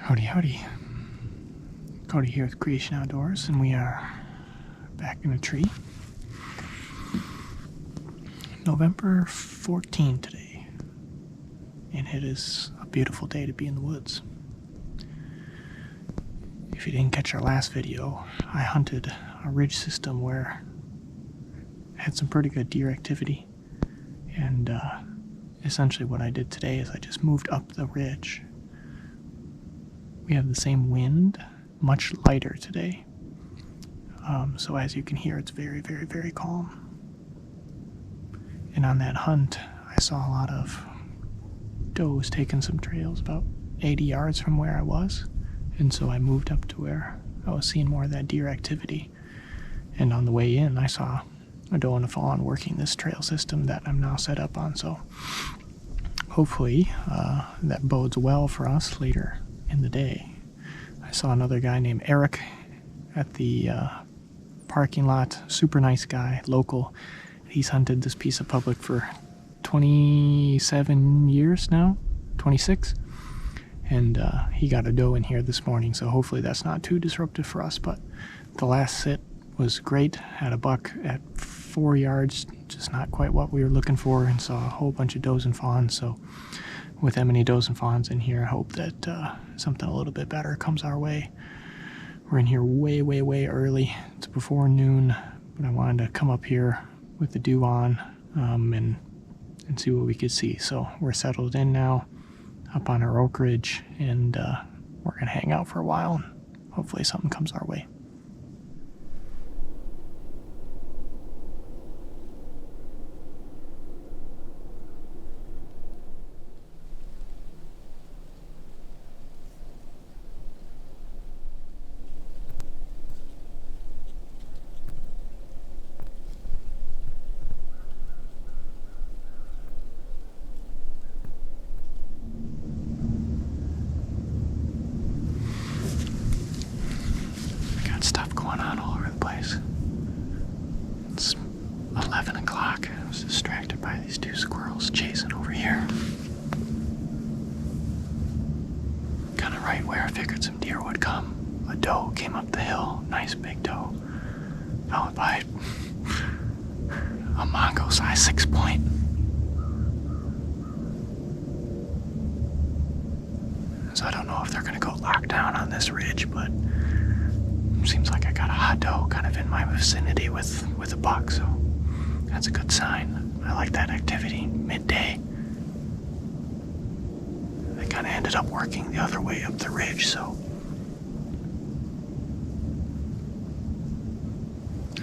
Howdy, howdy. Cody here with Creation Outdoors, and we are back in a tree. November 14 today, and it is a beautiful day to be in the woods. If you didn't catch our last video, I hunted a ridge system where I had some pretty good deer activity, and essentially what I did today is I just moved up the ridge. We have the same wind, much lighter today. So as you can hear, it's very, very, very calm. And on that hunt, I saw a lot of does taking some trails about 80 yards from where I was. And so I moved up to where I was seeing more of that deer activity. And on the way in, I saw a doe and a fawn working this trail system that I'm now set up on. So hopefully that bodes well for us later in the day. I saw another guy named Eric at the parking lot. Super nice guy, local. He's hunted this piece of public for 27 years now, 26. And he got a doe in here this morning, so hopefully that's not too disruptive for us. But the last sit was great. Had a buck at 4 yards, just not quite what we were looking for, and saw a whole bunch of does and fawns. So with that many does and fawns in here, I hope that something a little bit better comes our way. We're in here way, way, way early. It's before noon, but I wanted to come up here with the dew on and see what we could see. So we're settled in now up on our oak ridge, and we're gonna hang out for a while, and hopefully something comes our way. Stuff going on all over the place. It's 11 o'clock. I was distracted by these two squirrels chasing over here. Kind of right where I figured some deer would come. A doe came up the hill, nice big doe, followed by a Mongo-sized 6-point. So I don't know if they're gonna go lock down on this ridge, but seems like I got a hot doe kind of in my vicinity with a buck, so that's a good sign. I like that activity. Midday. They kind of ended up working the other way up the ridge, so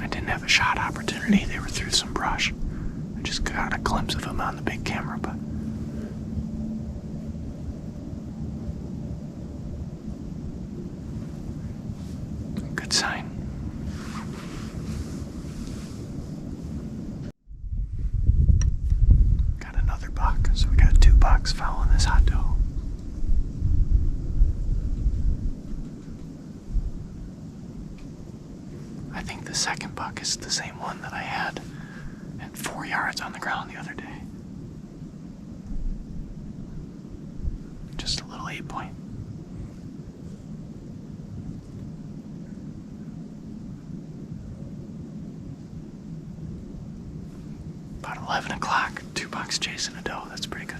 I didn't have a shot opportunity. They were through some brush. I just got a glimpse of them on the big camera, but sign. Got another buck, so we got 2 bucks following this hot doe. I think the second buck is the same one that I had at 4 yards on the ground the other day. Just a little 8-point. About 11 o'clock, 2 bucks chasing a doe. That's pretty good.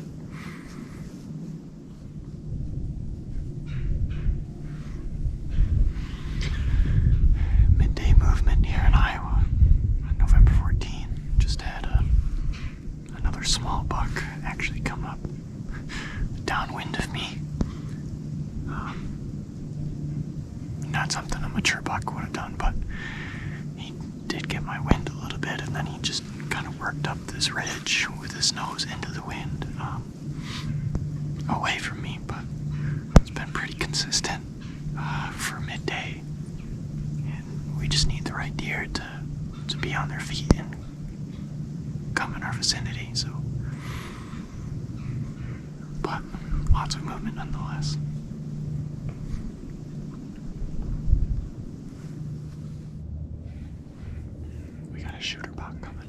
Midday movement here in Iowa on November 14. Just had another small buck actually come up downwind of me. Not something a mature buck would have done, but he did get my wind a little bit, and then he just kind of worked up this ridge with his nose into the wind, away from me, but it's been pretty consistent for midday, and we just need the right deer to be on their feet and come in our vicinity. So, but lots of movement nonetheless. We got a shooter buck coming.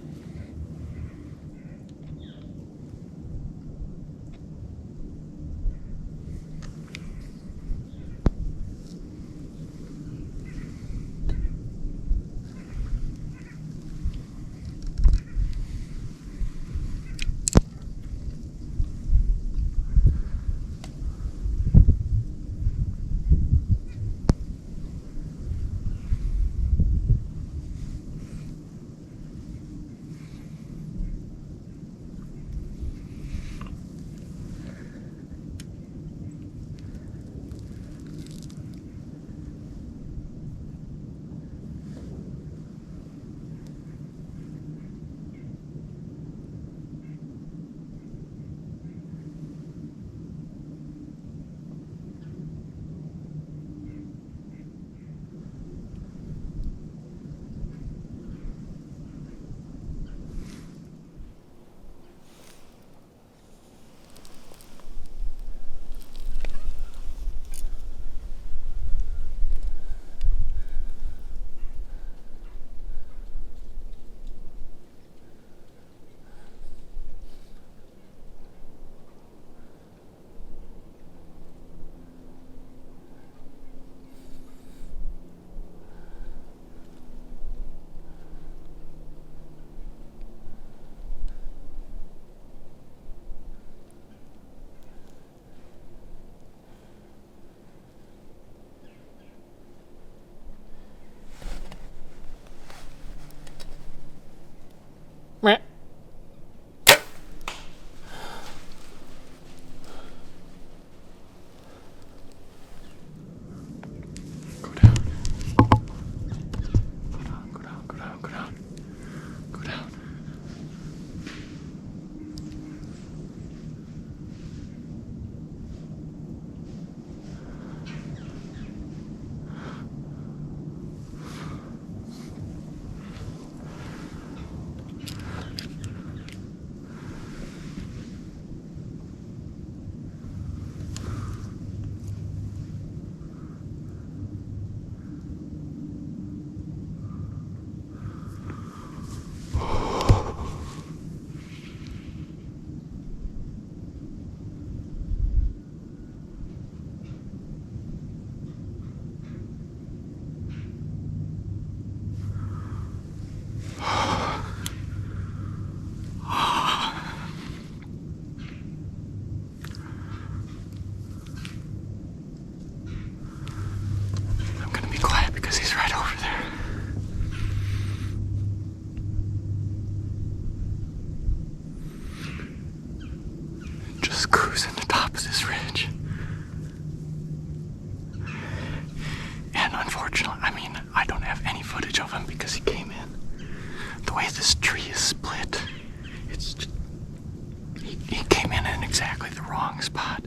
spot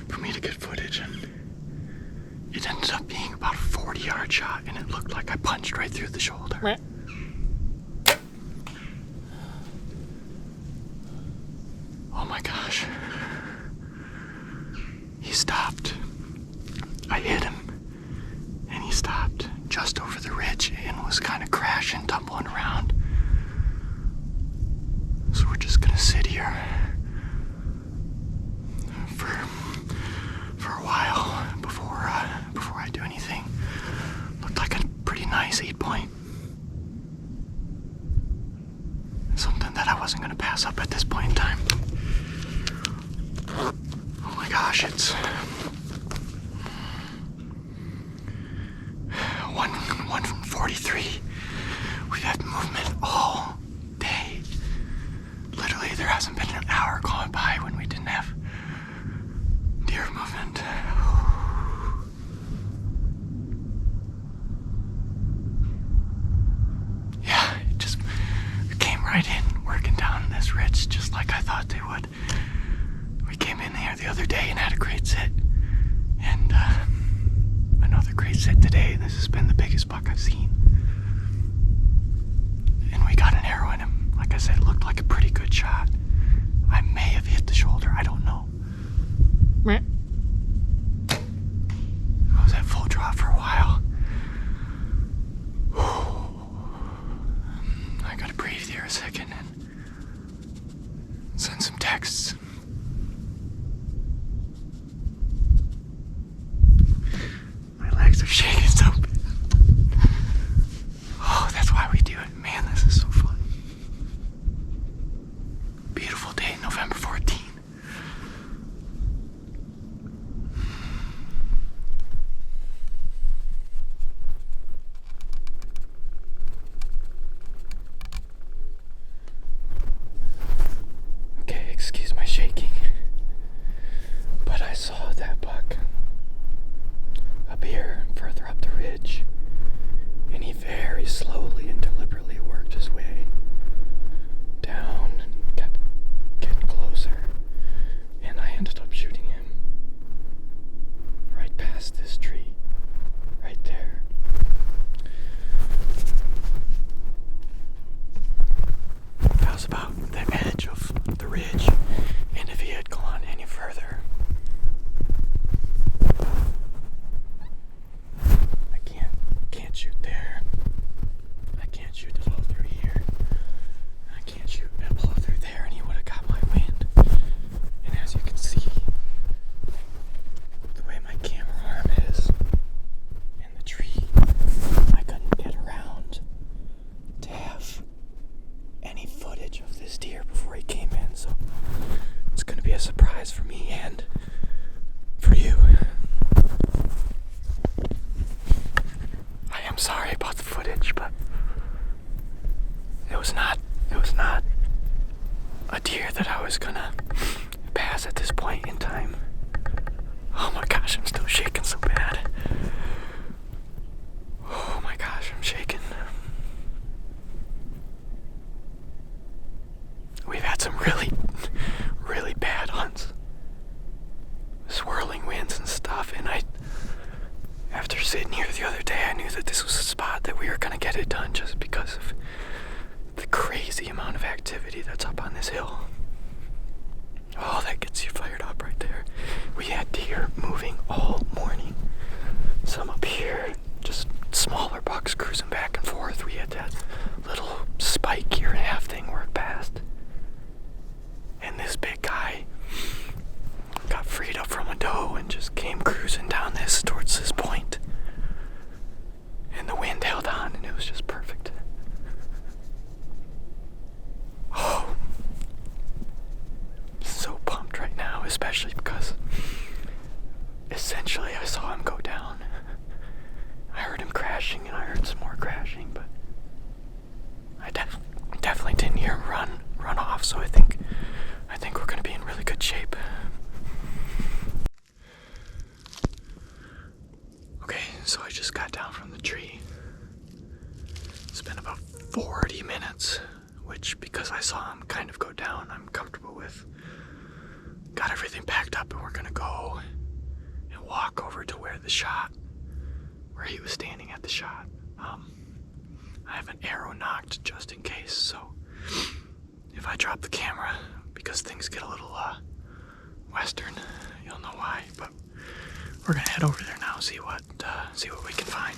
for me to get footage, and it ended up being about a 40-yard shot, and it looked like I punched right through the shoulder. Oh my gosh. He stopped. I hit him, and he stopped just over the ridge and was kind of crashing, tumbling around. So we're just gonna sit here for a while before I do anything. Looked like a pretty nice 8-point. Something that I wasn't gonna pass up at this point in time. Oh my gosh, it's 1:43. We've had movement all day. Literally, there hasn't been an hour gone by when we didn't have deer movement. Yeah, it came right in, working down this ridge just like I thought they would. We came in here the other day and had a great sit, and another great sit today. This has been the biggest buck I've seen, and we got an arrow in him. Like I said, it looked like a pretty good shot. I may have hit the shoulder, I don't know. I was at full draw for a while. I gotta breathe here a second and send some texts. My legs are shaking so bad. Oh, that's why we do it. Man, this is so fun. Beautiful day, November 14th. Okay, excuse my shaking, but I saw that buck up here, further up the ridge, and he very slowly and deliberately worked his way down and kept getting closer, and I ended up shooting him right past this tree, right there. That was about the edge of the ridge, and if he had gone any further, I can't shoot there. I can't shoot it all through here. I can't shoot it all through there, and he would have got my wind. And as you can see, the way my camera arm is in the tree, I couldn't get around to have any footage of this deer before he came in, so it's going to be a surprise for me and for you. I am sorry about the footage, but it was not a deer that I was gonna pass at this point in time. Oh my gosh, I'm still shaking so bad. Oh my gosh, I'm shaking. We've had some really, really bad hunts. Swirling winds and stuff, and after sitting here the other day, I knew that this was a spot that we were gonna get it done just because of the crazy amount of activity that's up on this hill. Oh, that gets you fired up right there. We had deer moving all morning. Some up here, just smaller bucks cruising back and forth. We had that little spike 1.5 thing work past. And this big guy got freed up from a doe and just came cruising down this towards this point. And the wind held on, and it was just perfect. Oh, so pumped right now, especially because essentially I saw him go down. I heard him crashing, and I heard some more crashing, but I definitely didn't hear him run off. So I think we're gonna be in really good shape. Okay, so I just got down from the tree. It's been about 40 minutes, which, because I saw him kind of go down, I'm comfortable with. got everything packed up, and we're gonna go and walk over to where he was standing at the shot. I have an arrow knocked just in case, so if I drop the camera, because things get a little western, you'll know why. But we're gonna head over there now, see what we can find.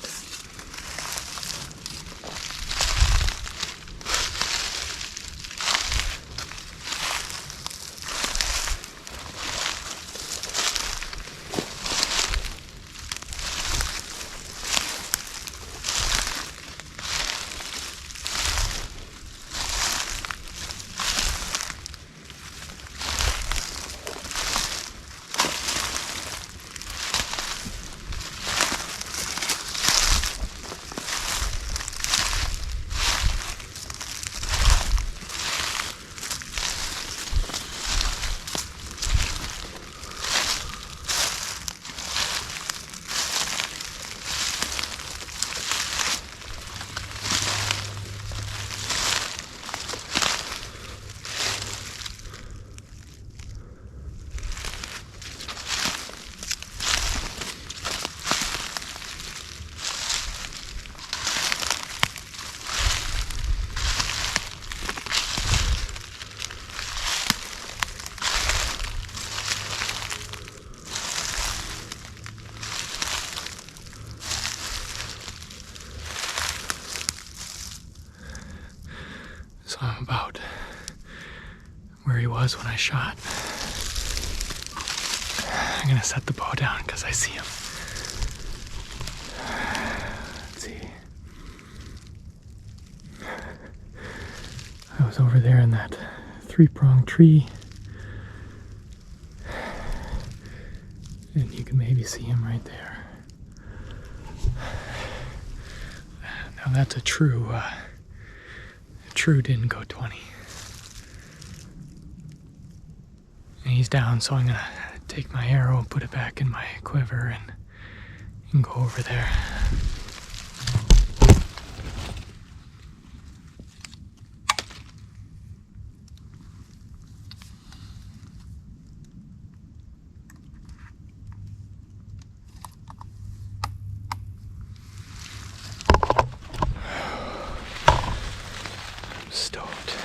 So I'm about where he was when I shot. I'm gonna set the bow down because I see him. Let's see. I was over there in that three-pronged tree. And you can maybe see him right there. Now that's a true didn't go 20. And he's down, so I'm gonna take my arrow and put it back in my quiver and go over there. Stoked.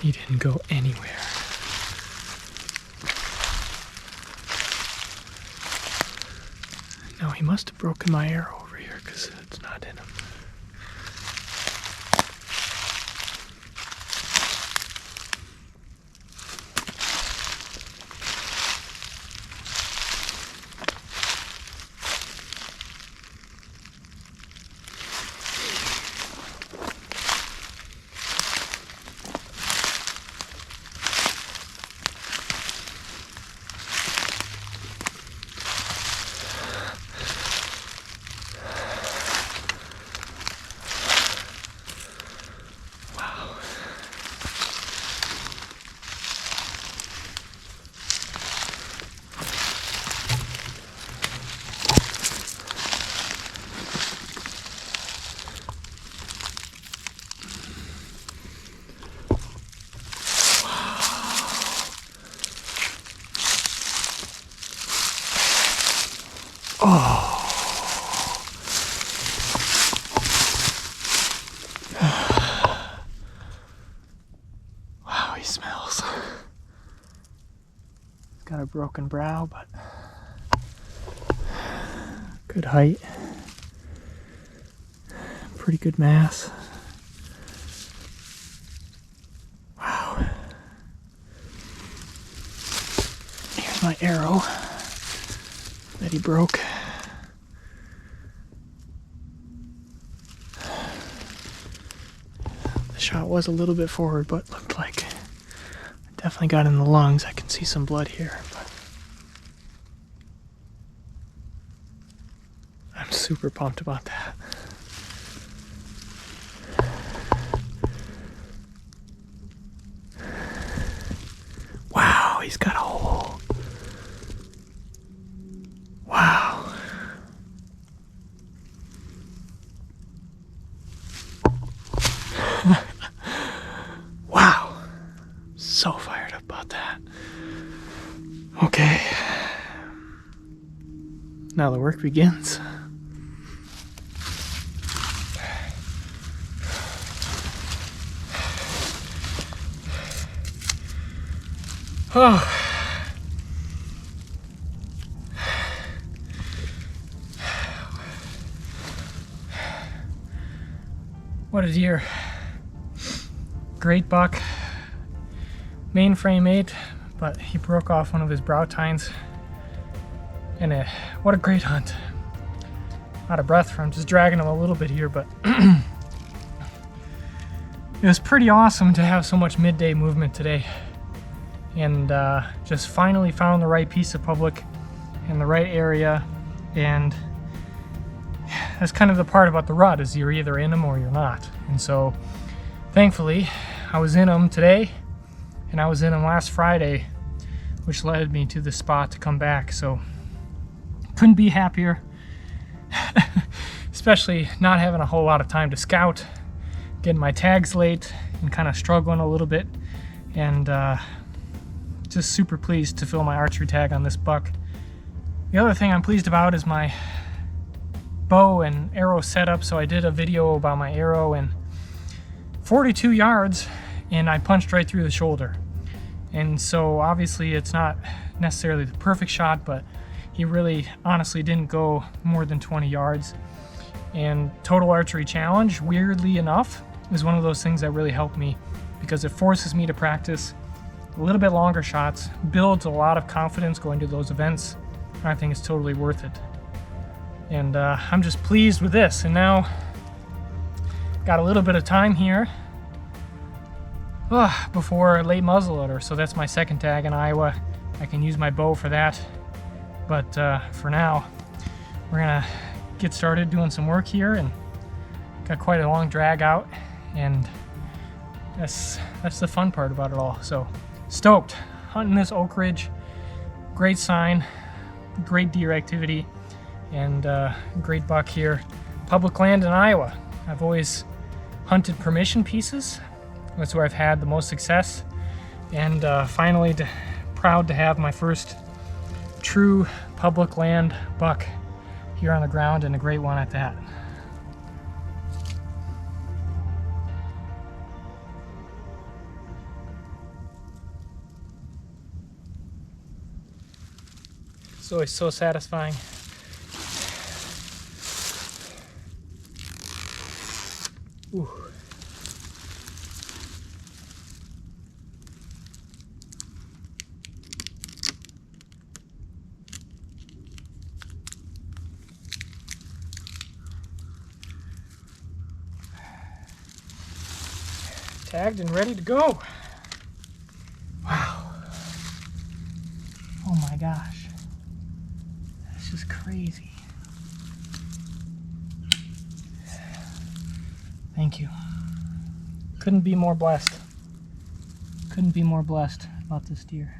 He didn't go anywhere. No, he must have broken my arrow over here because it's not in him. Oh. Wow, he smells. He's got a broken brow, but good height. Pretty good mass. Wow. Here's my arrow that he broke. The shot was a little bit forward, but looked like I definitely got in the lungs. I can see some blood here, but I'm super pumped about that. Wow, he's got a hole. Wow. so fired up about that. Okay. Now the work begins. Oh. What a deer. Great buck. Mainframe 8, but he broke off one of his brow tines. And what a great hunt. Out of breath from just dragging him a little bit here, but it was pretty awesome to have so much midday movement today. And just finally found the right piece of public in the right area. And that's kind of the part about the rut, is you're either in them or you're not. And so thankfully I was in them today, and I was in them last Friday, which led me to the spot to come back. So couldn't be happier. Especially not having a whole lot of time to scout, getting my tags late and kind of struggling a little bit, and just super pleased to fill my archery tag on this buck. The other thing I'm pleased about is my bow and arrow setup. So I did a video about my arrow, and 42 yards, and I punched right through the shoulder. And so obviously it's not necessarily the perfect shot, but he really honestly didn't go more than 20 yards. And Total Archery Challenge, weirdly enough, is one of those things that really helped me, because it forces me to practice a little bit longer shots, builds a lot of confidence going to those events, and I think it's totally worth it. And I'm just pleased with this. And now got a little bit of time here before late muzzleloader. So that's my second tag in Iowa. I can use my bow for that. But for now, we're gonna get started doing some work here, and got quite a long drag out, and that's the fun part about it all. So stoked hunting this Oak Ridge. Great sign, great deer activity, and great buck here. Public land in Iowa. I've always hunted permission pieces. That's where I've had the most success, and finally proud to have my first true public land buck here on the ground, and a great one at that. It's always so satisfying. Ooh. Tagged and ready to go. Wow. Oh my gosh. That's just crazy. Thank you. Couldn't be more blessed. Couldn't be more blessed about this deer.